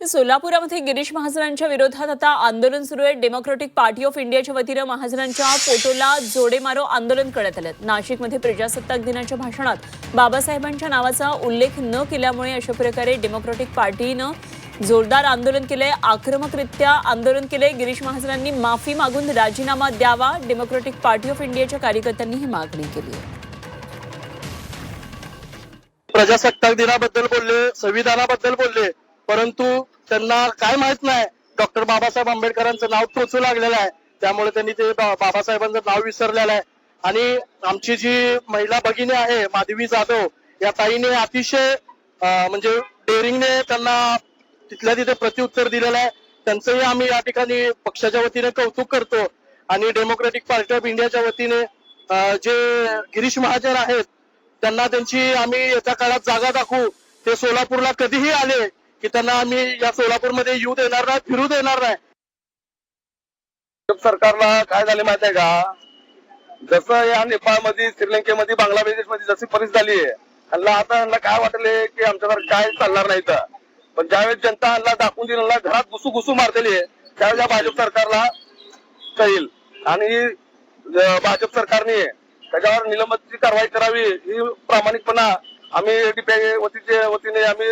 सोलापुरामध्ये गिरीश महाजनांच्या विरोधात आता आंदोलन सुरू आहे। डेमोक्रेटिक पार्टी ऑफ इंडियाच्या वतीने महाजनांच्या फोटोला जोडे मारो आंदोलन करण्यात आले। नाशिकमध्ये प्रजासत्ताक दिनाच्या भाषणात बाबासाहेबांच्या नावाचा उल्लेख न केल्यामुळे अशा प्रकारे डेमोक्रेटिक पार्टीनं जोरदार आंदोलन केले, आक्रमकरित्या आंदोलन केले। गिरीश महाजनांनी माफी मागून राजीनामा द्यावा, डेमोक्रेटिक पार्टी ऑफ इंडियाच्या कार्यकर्त्यांनी ही मागणी केली आहे। प्रजासत्ताक दिनाबद्दल बोलले, संविधानाबद्दल बोलले, परंतु त्यांना काय माहित नाही डॉक्टर बाबासाहेब आंबेडकरांचं नाव टोचू लागलेलं आहे, त्यामुळे त्यांनी ते बाबासाहेबांचं नाव विसरलेलं आहे। आणि आमची जी महिला भगिनी आहे माधवी जाधव, या ताईने अतिशय म्हणजे डेअरिंगने त्यांना तिथल्या तिथे प्रत्युत्तर दिलेलं आहे। त्यांचंही आम्ही या ठिकाणी पक्षाच्या वतीने कौतुक करतो। आणि डेमोक्रेटिक पार्टी ऑफ इंडियाच्या वतीने जे गिरीश महाजन आहेत त्यांना त्यांची आम्ही येत्या काळात जागा दाखवू। ते सोलापूरला कधीही आले की त्यांना आम्ही या सोलापूरमध्ये येऊ देणार नाही, फिरू देणार नाही। सरकारला काय झाले माहिती आहे का, जसं या नेपाळमध्ये, श्रीलंकेमध्ये, बांगलादेशमध्ये जशी परिस्थिती झाली आहे, आता काय वाटले की आमच्यावर काय चालणार नाही तर, पण ज्यावेळेस जनता दाखवून दिली, घरात घुसू मारलेली आहे, त्यावेळेस या भाजप सरकारला कळेल आणि भाजप सरकारने त्याच्यावर निलंबनाची कारवाई करावी ही प्रामाणिकपणा आम्ही डीपीआय वतीने आम्ही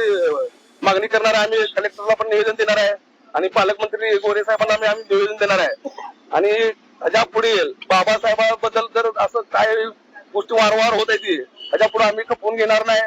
मागणी करणार आहे। आम्ही कलेक्टरला पण निवेदन देणार आहे आणि पालकमंत्री गोरे साहेबांना आम्ही निवेदन देणार आहे। आणि ह्याच्या पुढे बाबासाहेबांबद्दल जर असं काय गोष्टी वारंवार होत आहे, ह्याच्या पुढे आम्ही खपवून घेणार नाही।